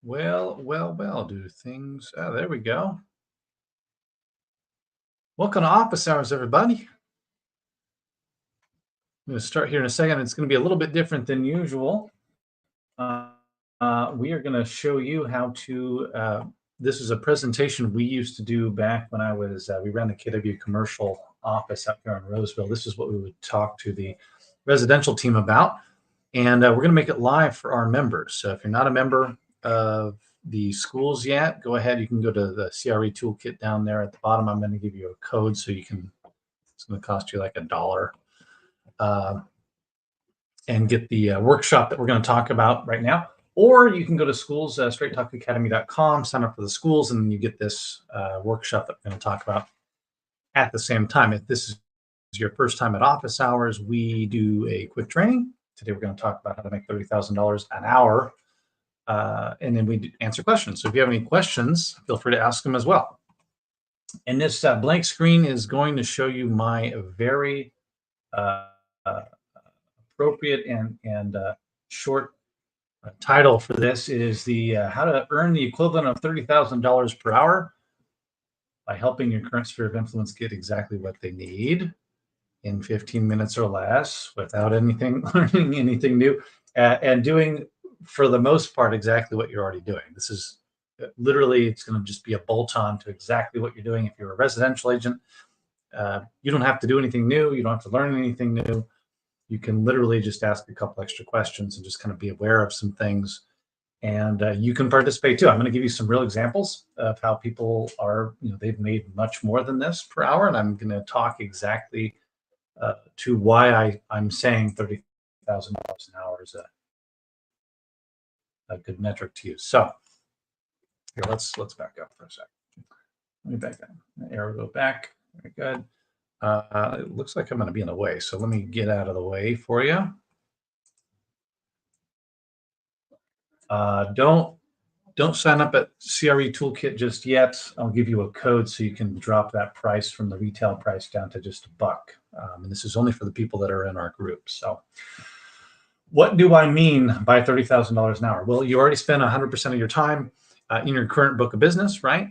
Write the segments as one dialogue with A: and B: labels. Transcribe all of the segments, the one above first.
A: Well, do things. Oh, there we go. Welcome to office hours, everybody. I'm going to start here in a second. It's going to be a little bit different than usual. Uh, we are going to show you how to. This is a presentation we used to do back when I was. We ran the KW commercial office out here in Roseville. This is what we would talk to the residential team about, and we're going to make it live for our members. So if you're not a member of the schools yet, go ahead. You can go to the CRE toolkit down there at the bottom. I'm going to give you a code so you can. It's going to cost you like $1. And get the workshop that we're going to talk about right now. Or you can go to schools, straighttalkacademy.com, sign up for the schools, and you get this workshop that we're going to talk about at the same time. If this is your first time at office hours, we do a quick training. Today, we're going to talk about how to make $30,000 an hour, and then we answer questions. So if you have any questions, feel free to ask them as well. And this blank screen is going to show you my very appropriate and short title for this. It is the how to earn the equivalent of $30,000 per hour by helping your current sphere of influence get exactly what they need in 15 minutes or less without learning anything new, and doing, for the most part, exactly what you're already doing. This is literally, it's going to just be a bolt-on to exactly what you're doing. If you're a residential agent, you don't have to do anything new. You don't have to learn anything new. You can literally just ask a couple extra questions and just kind of be aware of some things. And you can participate too. I'm going to give you some real examples of how people are, they've made much more than this per hour. And I'm going to talk exactly to why I'm saying $30,000 an hour is a good metric to use. So here, let's back up for a second. Let me back down. Arrow go back. Very good. It looks like I'm going to be in the way, so let me get out of the way for you. Don't sign up at CRE Toolkit just yet. I'll give you a code so you can drop that price from the retail price down to just $1. And this is only for the people that are in our group. So what do I mean by $30,000 an hour? Well, you already spend 100% of your time in your current book of business, right?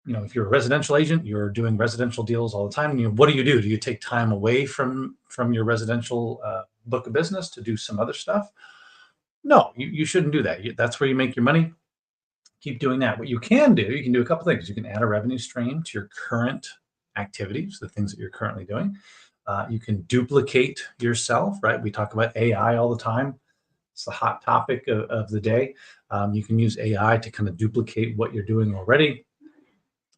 A: If you're a residential agent, you're doing residential deals all the time. What do? Do you take time away from your residential book of business to do some other stuff? No, you shouldn't do that. That's where you make your money. Keep doing that. What you can do a couple things. You can add a revenue stream to your current activities, the things that you're currently doing. You can duplicate yourself, right? We talk about AI all the time. It's the hot topic of the day. You can use AI to kind of duplicate what you're doing already,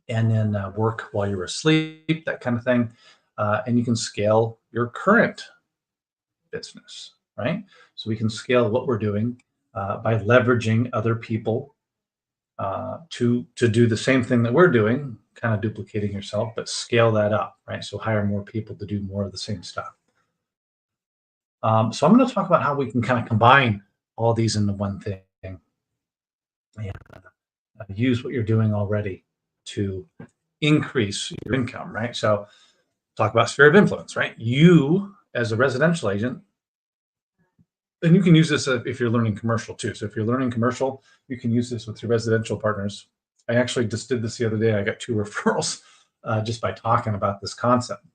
A: and then work while you're asleep, that kind of thing. And you can scale your current business, right? So we can scale what we're doing by leveraging other people to do the same thing that we're doing, kind of duplicating yourself, but scale that up, right? So hire more people to do more of the same stuff. So I'm going to talk about how we can kind of combine all these into one thing and use what you're doing already to increase your income, right? So talk about sphere of influence, right? You, as a residential agent, and you can use this if you're learning commercial too. So if you're learning commercial, you can use this with your residential partners. I actually just did this the other day. I got 2 referrals just by talking about this concept.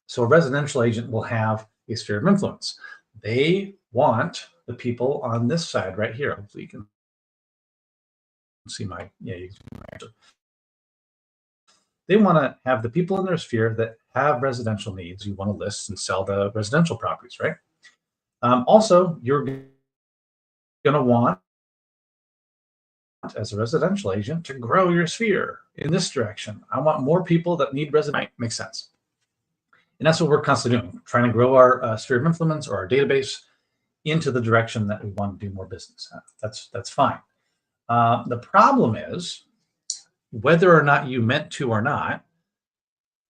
A: So a residential agent will have a sphere of influence. They want the people on this side right here. Hopefully you can see you can see my answer. They want to have the people in their sphere that have residential needs. You want to list and sell the residential properties, right? Also, you're going to want, as a residential agent, to grow your sphere in this direction. I want more people that need residential. Makes sense. And that's what we're constantly doing, trying to grow our sphere of influence or our database into the direction that we want to do more business at. That's fine. The problem is, whether or not you meant to or not,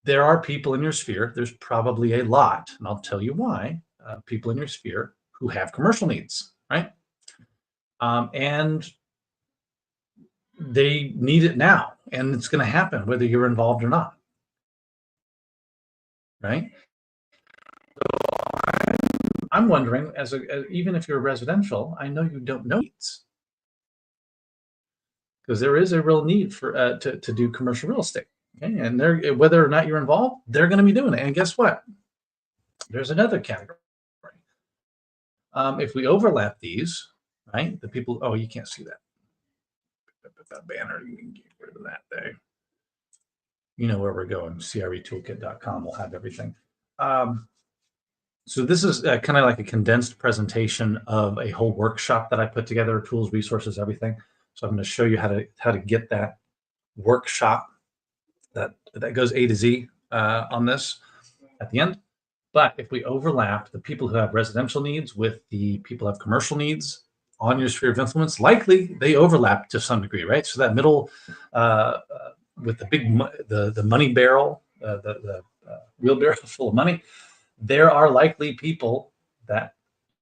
A: there are people in your sphere. There's probably a lot, and I'll tell you why, people in your sphere who have commercial needs, right? And they need it now, and it's going to happen whether you're involved or not, right? So I'm wondering, even if you're residential, I know you don't know needs, because there is a real need for to do commercial real estate. Okay? And whether or not you're involved, they're going to be doing it. And guess what? There's another category. If we overlap these, right? The people. Oh, you can't see that. That banner. You can get rid of that there. You know where we're going. CREtoolkit.com will have everything. So this is kind of like a condensed presentation of a whole workshop that I put together, tools, resources, everything. So I'm going to show you how to get that workshop that goes A to Z on this at the end. But if we overlap the people who have residential needs with the people who have commercial needs on your sphere of influence, likely they overlap to some degree, right? So that middle, with the the money barrel, the wheelbarrow full of money, there are likely people that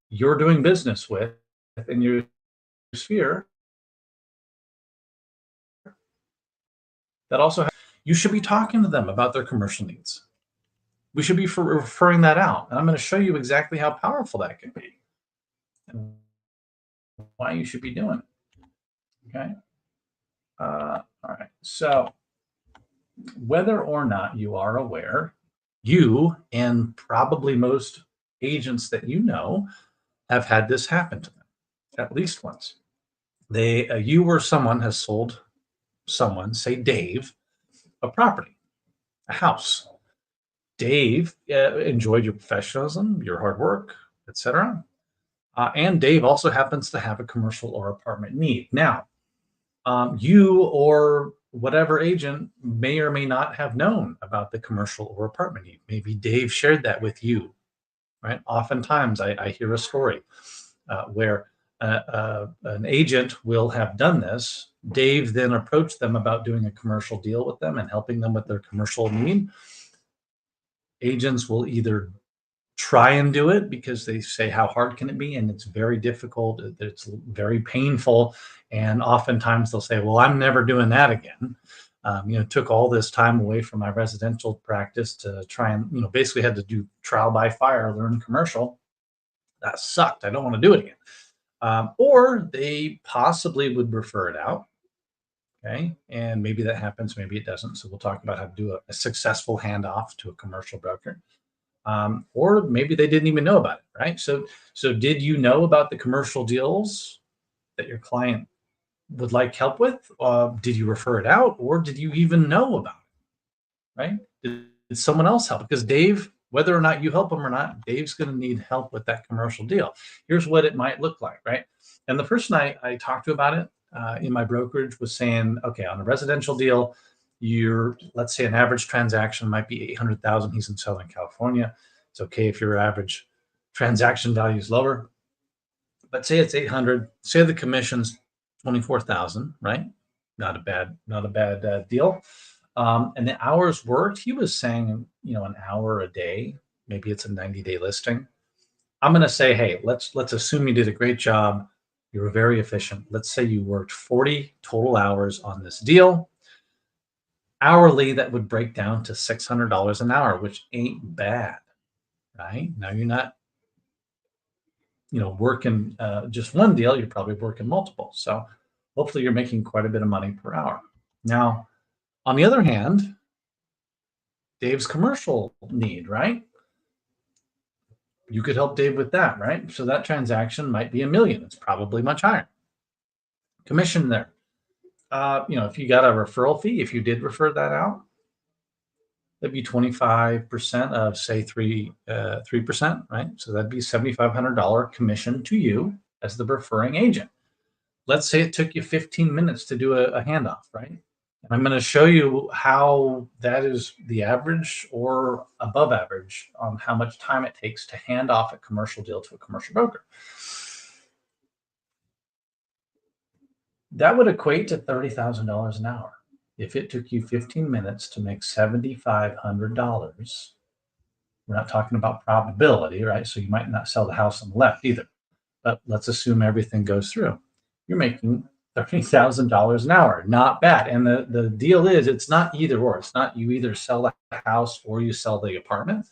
A: you're doing business with in your sphere that also have, you should be talking to them about their commercial needs. We should be referring that out. And I'm going to show you exactly how powerful that can be and why you should be doing it. Okay. All right. So, whether or not you are aware, you and probably most agents that you know have had this happen to them at least once. You or someone has sold someone, say Dave, a property, a house. Dave enjoyed your professionalism, your hard work, etc. And Dave also happens to have a commercial or apartment need. Now, you or whatever agent may or may not have known about the commercial or apartment need. Maybe Dave shared that with you, right? Oftentimes, I hear a story where an agent will have done this. Dave then approached them about doing a commercial deal with them and helping them with their commercial need. Agents will either try and do it because they say, how hard can it be? And it's very difficult. It's very painful. And oftentimes they'll say, well, I'm never doing that again. Took all this time away from my residential practice to try and, basically had to do trial by fire, learn commercial. That sucked. I don't want to do it again. Or they possibly would refer it out. Okay. And maybe that happens, maybe it doesn't. So we'll talk about how to do a successful handoff to a commercial broker. Or maybe they didn't even know about it, right? So did you know about the commercial deals that your client would like help with? Did you refer it out, or did you even know about it, right? Did someone else help? Because Dave, whether or not you help him or not, Dave's going to need help with that commercial deal. Here's what it might look like, right? And the person I talked to about it in my brokerage was saying, okay, on a residential deal, let's say an average transaction might be 800,000. He's in Southern California. It's okay if your average transaction value is lower, but say it's 800. Say the commission's 24,000, right? Not a bad deal. And the hours worked, he was saying, an hour a day. Maybe it's a 90-day listing. I'm going to say, hey, let's assume you did a great job. You were very efficient. Let's say you worked 40 total hours on this deal. Hourly, that would break down to $600 an hour, which ain't bad, right? Now you're not, working just one deal. You're probably working multiple. So hopefully you're making quite a bit of money per hour. Now, on the other hand, Dave's commercial need, right? You could help Dave with that, right? So that transaction might be $1 million. It's probably much higher. Commission there. If you got a referral fee, if you did refer that out, that'd be 25% of say 3%, right? So that'd be $7,500 commission to you as the referring agent. Let's say it took you 15 minutes to do a handoff, right? And I'm going to show you how that is the average or above average on how much time it takes to hand off a commercial deal to a commercial broker. That would equate to $30,000 an hour. If it took you 15 minutes to make $7,500, we're not talking about probability, right? So you might not sell the house on the left either. But let's assume everything goes through. You're making $30,000 an hour. Not bad. And the deal is, it's not either or. It's not you either sell the house or you sell the apartment.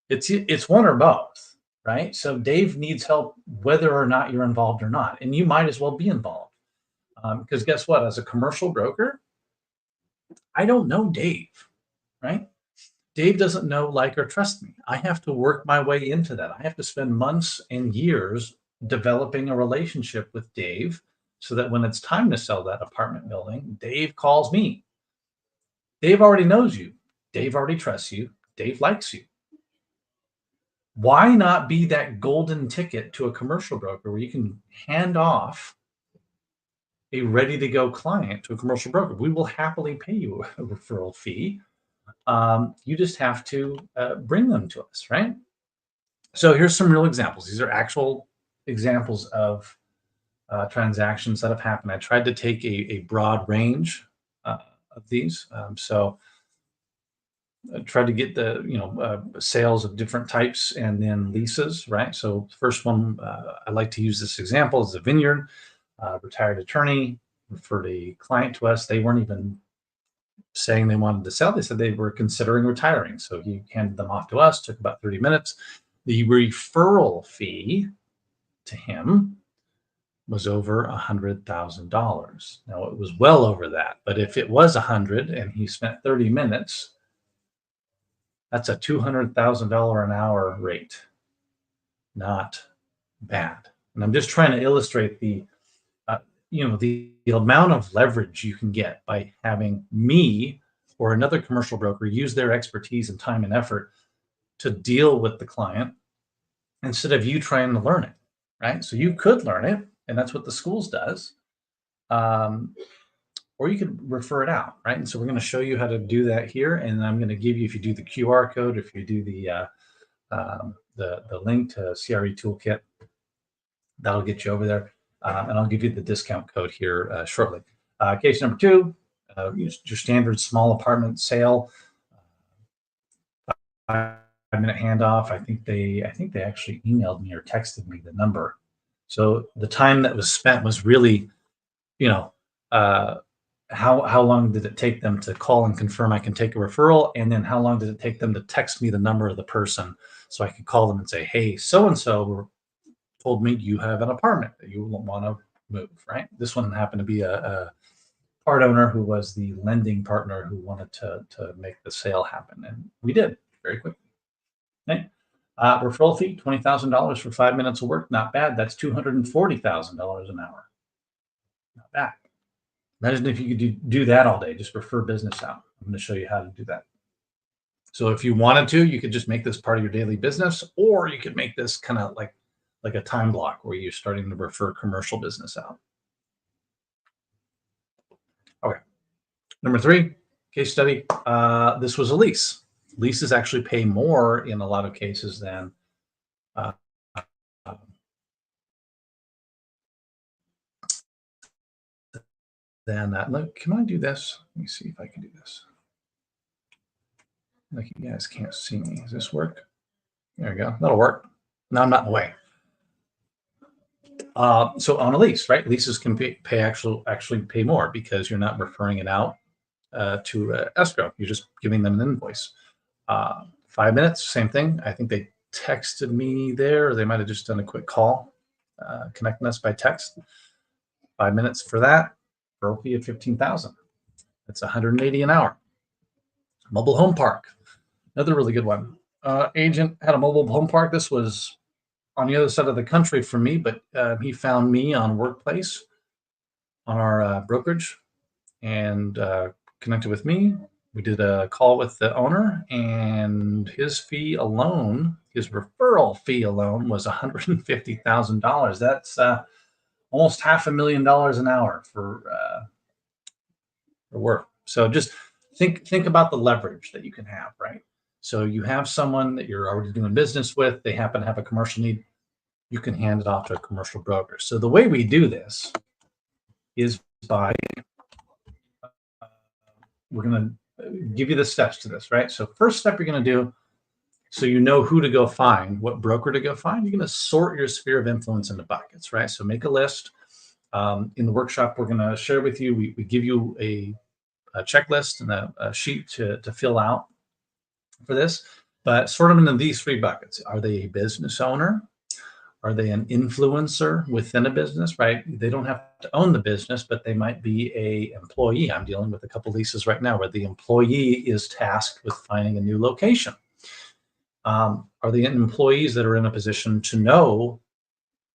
A: It's one or both, right? So Dave needs help whether or not you're involved or not. And you might as well be involved. Because guess what? As a commercial broker, I don't know Dave, right? Dave doesn't know, like, or trust me. I have to work my way into that. I have to spend months and years developing a relationship with Dave so that when it's time to sell that apartment building, Dave calls me. Dave already knows you. Dave already trusts you. Dave likes you. Why not be that golden ticket to a commercial broker where you can hand off a ready to go client to a commercial broker? We will happily pay you a referral fee You just have to bring them to us, right? So here's some real examples. These are actual examples of transactions that have happened. I tried to take a broad range uh, of these. So I tried to get the sales of different types and then leases, right? So first one I like to use this example is a vineyard. Retired attorney referred a client to us. They weren't even saying they wanted to sell. They said they were considering retiring. So he handed them off to us. Took about 30 minutes. The referral fee to him was over $100,000. Now it was well over that, but if it was 100 and he spent 30 minutes, that's a $200,000 an hour rate. Not bad. And I'm just trying to illustrate the amount of leverage you can get by having me or another commercial broker use their expertise and time and effort to deal with the client instead of you trying to learn it, right? So you could learn it, and that's what the schools does. Um, or you could refer it out, right? And so we're going to show you how to do that here, and I'm going to give you, if you do the QR code, if you do the link to CRE Toolkit, that'll get you over there, and I'll give you the discount code here shortly. Case number 2, your standard small apartment sale, 5-minute handoff. I think they actually emailed me or texted me the number. So the time that was spent was really, you know, uh, how long did it take them to call and confirm I can take a referral, and then how long did it take them to text me the number of the person so I could call them and say, hey, so and so told me you have an apartment that you want to move, right? This one happened to be a part owner who was the lending partner who wanted to make the sale happen, and we did very quickly. Okay. Referral fee, $20,000 for 5 minutes of work. Not bad. That's $240,000 an hour. Not bad. Imagine if you could do that all day, just refer business out. I'm going to show you how to do that. So if you wanted to, you could just make this part of your daily business, or you could make this kind of like a time block where you're starting to refer commercial business out. Okay. Number 3, case study. This was a lease. Leases actually pay more in a lot of cases than uh, that. Look, can I do this? Let me see if I can do this. Like you guys can't see me. Does this work? There we go. That'll work. No, I'm not in the way. So on a lease, right? Leases can actually pay more because you're not referring it out to escrow. You're just giving them an invoice. 5 minutes, same thing. I think they texted me there, or they might have just done a quick call, connecting us by text. 5 minutes for that. For a fee of 15,000. That's 180 an hour. Mobile home park, another really good one. Agent had a mobile home park. This was on the other side of the country from me, but he found me on Workplace on our brokerage and connected with me. We did a call with the owner, and his fee alone, his referral fee alone, was $150,000. That's almost $500,000 an hour for work. So just think about the leverage that you can have, right? So you have someone that you're already doing business with. They happen to have a commercial need. You can hand it off to a commercial broker. So the way we do this is by we're going to give you the steps to this, right? So first step you're going to do, so you know who to go find, what broker to go find, you're going to sort your sphere of influence into buckets, right? So make a list. In the workshop, we're going to share with you, we give you a checklist and a sheet to fill out for this, but sort them into these 3 buckets. Are they a business owner? Are they an influencer within a business, right? They don't have to own the business, but they might be a employee. I'm dealing with a couple leases right now where the employee is tasked with finding a new location. Are they employees that are in a position to know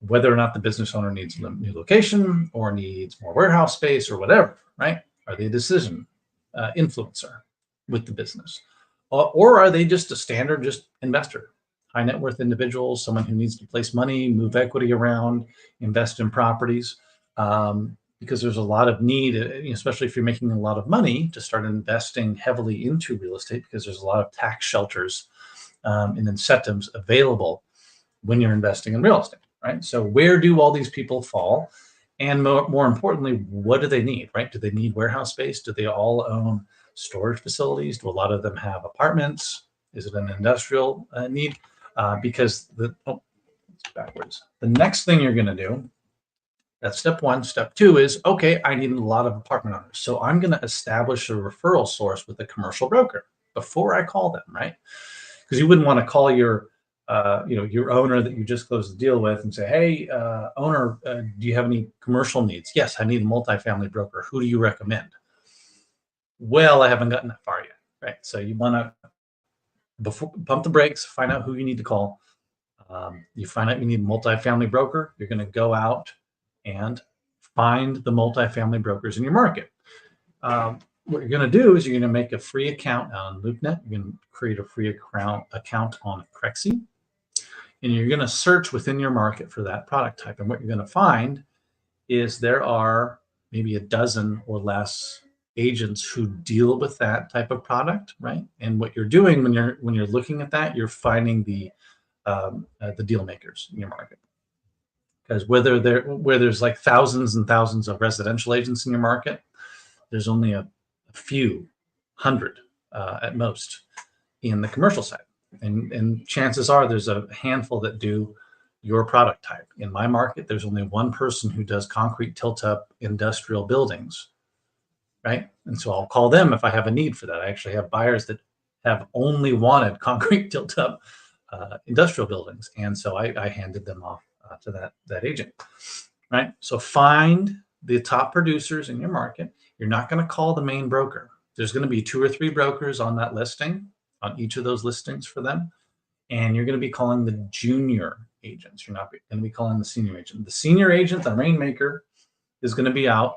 A: whether or not the business owner needs a new location or needs more warehouse space or whatever, right? Are they a decision influencer with the business? Or are they just a standard investor? High net worth individual, someone who needs to place money, move equity around, invest in properties. because there's a lot of need, especially if you're making a lot of money, to start investing heavily into real estate, because there's a lot of tax shelters and incentives available when you're investing in real estate, right? So where do all these people fall? And more importantly, what do they need, right? Do they need warehouse space? Do they all own storage facilities? Do a lot of them have apartments? Is it an industrial need? Because it's backwards. The next thing you're going to do, that's step one. Step two is, okay, I need a lot of apartment owners. So I'm going to establish a referral source with a commercial broker before I call them, right? Because you wouldn't want to call your owner that you just closed the deal with and say, hey, owner, do you have any commercial needs? Yes, I need a multifamily broker. Who do you recommend? Well, I haven't gotten that far yet, right? So you want to before pump the brakes, find out who you need to call. You find out you need a multifamily broker. You're going to go out and find the multifamily brokers in your market. What you're going to do is you're going to make a free account on LoopNet. You're going to create a free account on Crexi, and you're going to search within your market for that product type. And what you're going to find is there are maybe a dozen or less agents who deal with that type of product, right? And what you're doing when you're looking at that, you're finding the deal makers in your market. Because where there's like thousands and thousands of residential agents in your market, there's only a few hundred at most in the commercial side. And chances are there's a handful that do your product type. In my market, there's only one person who does concrete tilt-up industrial buildings, right? And so I'll call them if I have a need for that. I actually have buyers that have only wanted concrete tilt-up industrial buildings, and so I handed them off to that agent, right? So find the top producers in your market. You're not going to call the main broker. There's going to be 2 or 3 brokers on that listing, on each of those listings for them. And you're going to be calling the junior agents. You're not going to be calling the senior agent. The senior agent, the rainmaker, is going to be out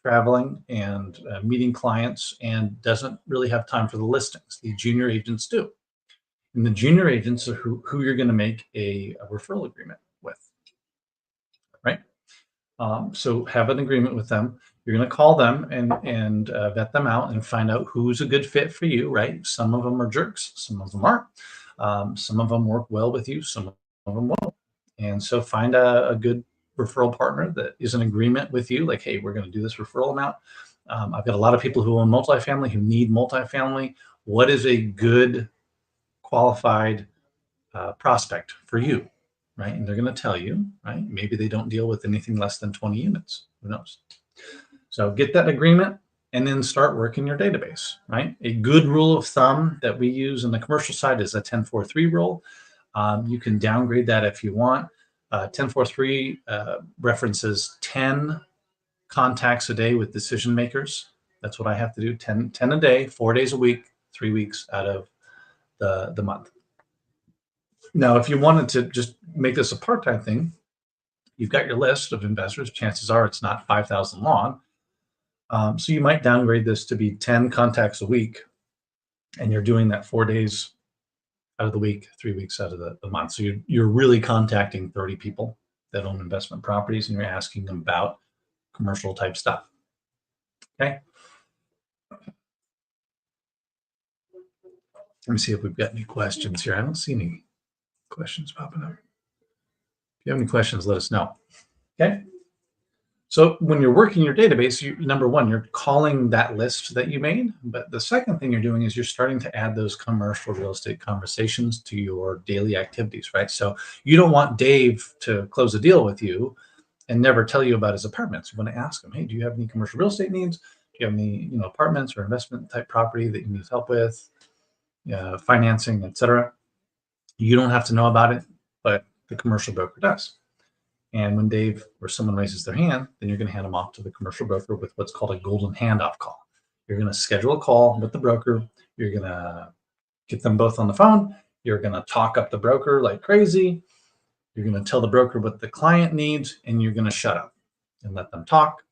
A: traveling and meeting clients and doesn't really have time for the listings. The junior agents do. And the junior agents are who you're going to make a referral agreement with, right? So have an agreement with them. You're going to call them and vet them out and find out who's a good fit for you, right? Some of them are jerks, some of them aren't. Some of them work well with you, some of them won't. And so find a good referral partner that is in agreement with you, like, hey, we're going to do this referral amount. I've got a lot of people who own multifamily who need multifamily. What is a good qualified prospect for you, right? And they're going to tell you, right? Maybe they don't deal with anything less than 20 units. Who knows? So get that agreement and then start working your database, right? A good rule of thumb that we use in the commercial side is a 10-4-3 rule. You can downgrade that if you want. 10-4-3 references 10 contacts a day with decision makers. That's what I have to do, 10 a day, 4 days a week, 3 weeks out of the month. Now, if you wanted to just make this a part-time thing, you've got your list of investors. Chances are it's not 5,000 long. So you might downgrade this to be 10 contacts a week, and you're doing that 4 days out of the week, 3 weeks out of the month. So you're really contacting 30 people that own investment properties, and you're asking them about commercial type stuff. Okay. Let me see if we've got any questions here. I don't see any questions popping up. If you have any questions, let us know. Okay. So when you're working your database, number one, you're calling that list that you made. But the second thing you're doing is you're starting to add those commercial real estate conversations to your daily activities, right? So you don't want Dave to close a deal with you and never tell you about his apartments. You want to ask him, hey, do you have any commercial real estate needs? Do you have any, apartments or investment type property that you need help with, financing, etc.? You don't have to know about it, but the commercial broker does. And when Dave or someone raises their hand, then you're going to hand them off to the commercial broker with what's called a golden handoff call. You're going to schedule a call with the broker. You're going to get them both on the phone. You're going to talk up the broker like crazy. You're going to tell the broker what the client needs, and you're going to shut up and let them talk.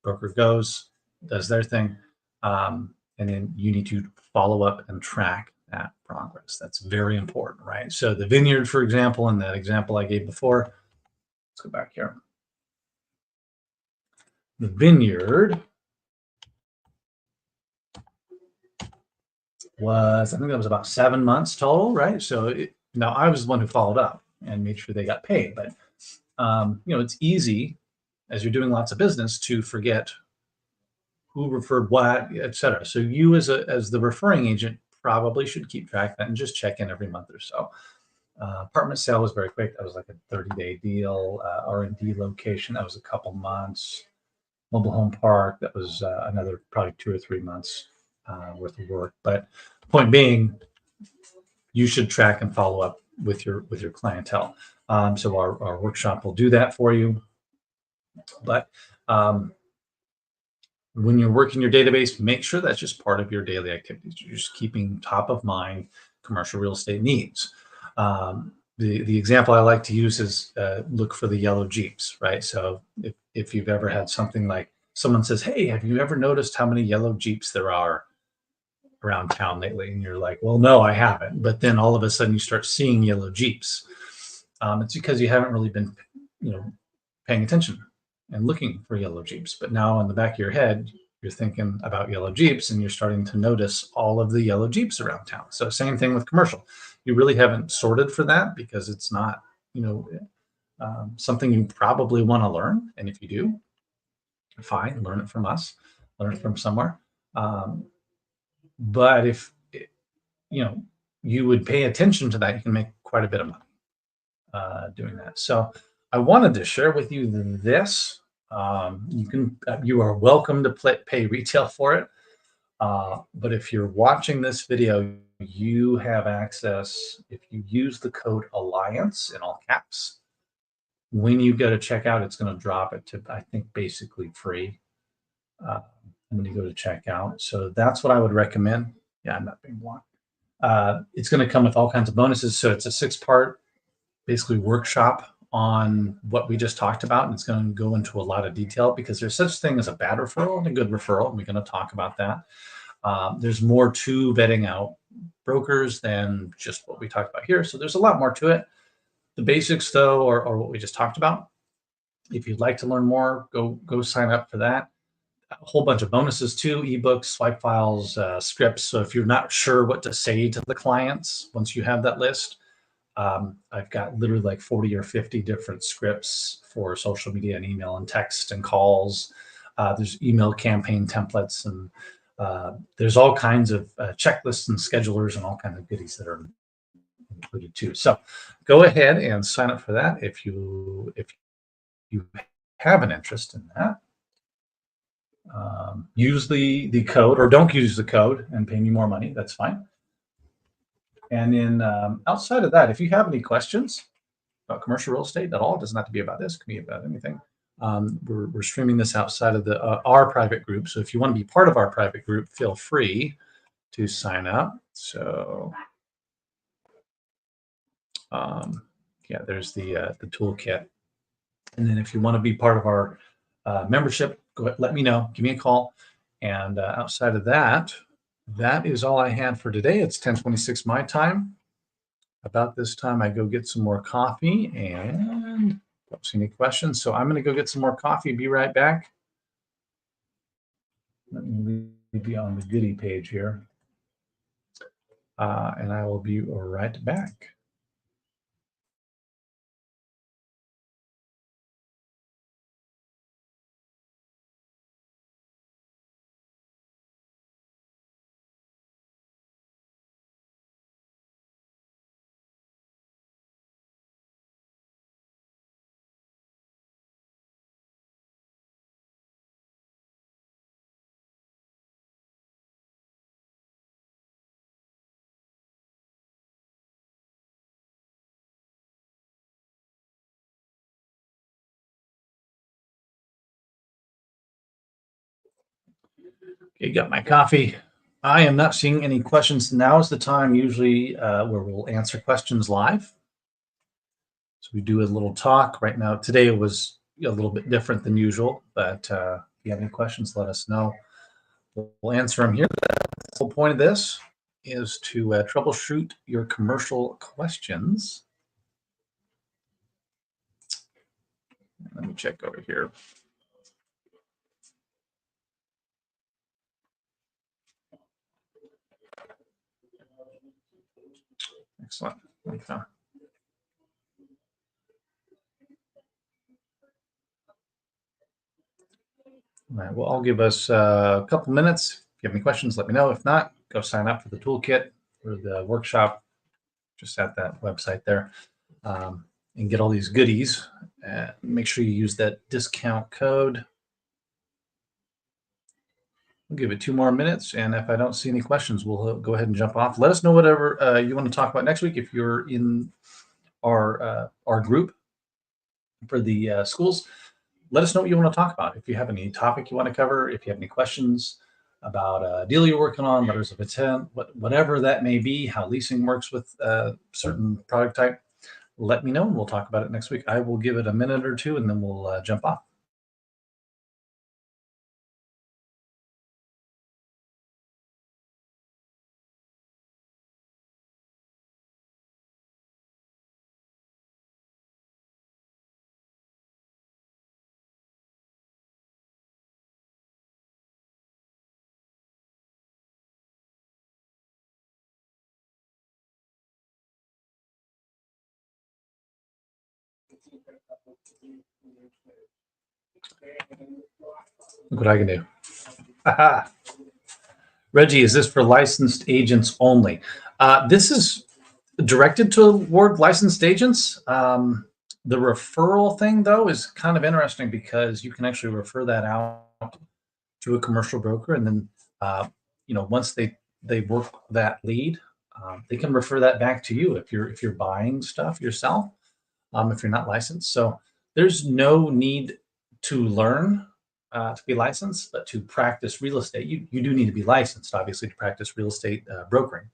A: Broker goes, does their thing, and then you need to follow up and track that progress. That's very important, right? So the vineyard, for example, in that example I gave before, let's go back here. the vineyard was, I think that was about 7 months total, right? So now I was the one who followed up and made sure they got paid. But it's easy as you're doing lots of business to forget who referred what, et cetera. So you as the referring agent probably should keep track of that and just check in every month or so. Apartment sale was very quick. That was like a 30-day deal. R&D location, that was a couple months. Mobile home park, that was another probably 2 or 3 months worth of work. But point being, you should track and follow up with your clientele. So our workshop will do that for you. But when you're working your database, make sure that's just part of your daily activities. You're just keeping top of mind commercial real estate needs. The example I like to use is look for the yellow Jeeps, right? So if you've ever had something like someone says, "Hey, have you ever noticed how many yellow Jeeps there are around town lately?" And you're like, "Well, no, I haven't." But then all of a sudden you start seeing yellow Jeeps. It's because you haven't really been, paying attention and looking for yellow Jeeps. But now in the back of your head, you're thinking about yellow Jeeps and you're starting to notice all of the yellow Jeeps around town. So same thing with commercial. You really haven't sorted for that because it's not, something you probably want to learn. And if you do, fine, learn it from us, learn it from somewhere. But if, you would pay attention to that, you can make quite a bit of money doing that. So I wanted to share with you this. You are welcome to pay retail for it. But if you're watching this video, you have access. If you use the code Alliance in all caps, when you go to checkout, it's going to drop it to, I think, basically free when you go to checkout. So that's what I would recommend. Yeah, I'm not being blocked. It's going to come with all kinds of bonuses. So it's a 6-part basically workshop on what we just talked about, and it's going to go into a lot of detail because there's such thing as a bad referral and a good referral, and we're going to talk about that. There's more to vetting out brokers than just what we talked about here, so there's a lot more to it. The basics, though, are what we just talked about. If you'd like to learn more, go sign up for that. A whole bunch of bonuses too: ebooks, swipe files, scripts. So if you're not sure what to say to the clients once you have that list, I've got literally like 40 or 50 different scripts for social media and email and text and calls. There's email campaign templates, and there's all kinds of checklists and schedulers and all kinds of goodies that are included too. So go ahead and sign up for that if you have an interest in that. Use the code, or don't use the code and pay me more money. That's fine. And then outside of that, if you have any questions about commercial real estate at all, it doesn't have to be about this, it can be about anything. We're streaming this outside of our private group. So if you want to be part of our private group, feel free to sign up. So yeah, there's the toolkit. And then if you want to be part of our membership, go ahead, let me know. Give me a call. And outside of that, that is all I had for today. It's 10:26 my time. About this time, I go get some more coffee and don't see any questions. So I'm going to go get some more coffee. Be right back. Let me be on the goodie page here. And I will be right back. Okay, got my coffee. I am not seeing any questions. Now is the time usually where we'll answer questions live. So we do a little talk right now. Today it was a little bit different than usual, but if you have any questions, let us know. We'll answer them here. The whole point of this is to troubleshoot your commercial questions. Let me check over here. Excellent. Okay. All right. Well, I'll give us a couple minutes. If you have any questions, let me know. If not, go sign up for the toolkit or the workshop just at that website there, and get all these goodies. Make sure you use that discount code. We'll give it 2 more minutes, and if I don't see any questions, we'll go ahead and jump off. Let us know whatever you want to talk about next week. If you're in our group for the schools, let us know what you want to talk about. If you have any topic you want to cover, if you have any questions about a deal you're working on, letters of intent, whatever that may be, how leasing works with a certain product type, let me know and we'll talk about it next week. I will give it a minute or two and then we'll jump off. Look what I can do. Reggie, is this for licensed agents only? This is directed toward licensed agents. The referral thing, though, is kind of interesting because you can actually refer that out to a commercial broker, and then once they work that lead, they can refer that back to you if you're buying stuff yourself, if you're not licensed. So there's no need to learn to be licensed, but to practice real estate, you do need to be licensed, obviously, to practice real estate brokering.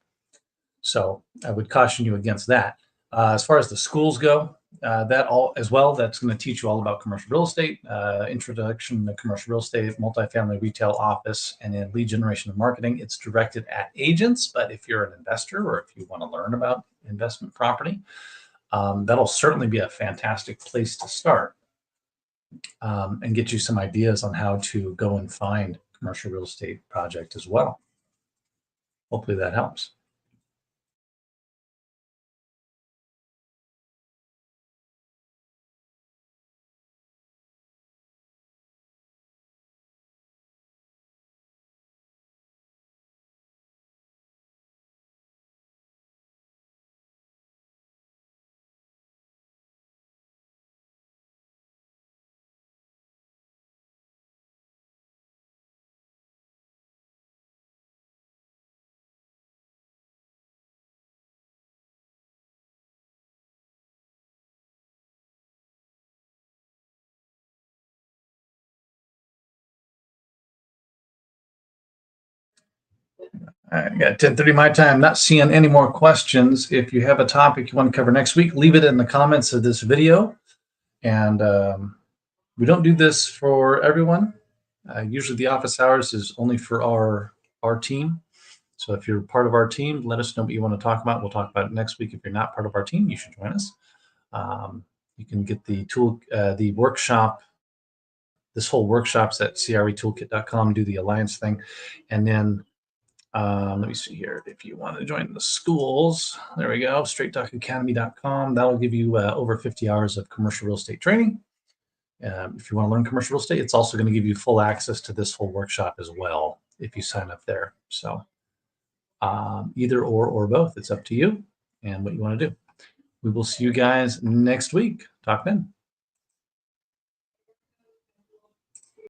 A: So I would caution you against that. As far as the schools go, that all as well, that's going to teach you all about commercial real estate, introduction to commercial real estate, multifamily retail office, and then lead generation and marketing. It's directed at agents, but if you're an investor or if you want to learn about investment property, that'll certainly be a fantastic place to start, and get you some ideas on how to go and find commercial real estate project as well. Hopefully that helps. I got 10:30 my time. Not seeing any more questions. If you have a topic you want to cover next week, leave it in the comments of this video. And we don't do this for everyone. Usually, the office hours is only for our team. So if you're part of our team, let us know what you want to talk about. We'll talk about it next week. If you're not part of our team, you should join us. You can get the workshop. This whole workshop's at cretoolkit.com. Do the alliance thing, and then let me see here. If you want to join the schools, there we go. StraightTalkAcademy.com. That'll give you over 50 hours of commercial real estate training. If you want to learn commercial real estate, it's also going to give you full access to this whole workshop as well if you sign up there. So either or both. It's up to you and what you want to do. We will see you guys next week. Talk then.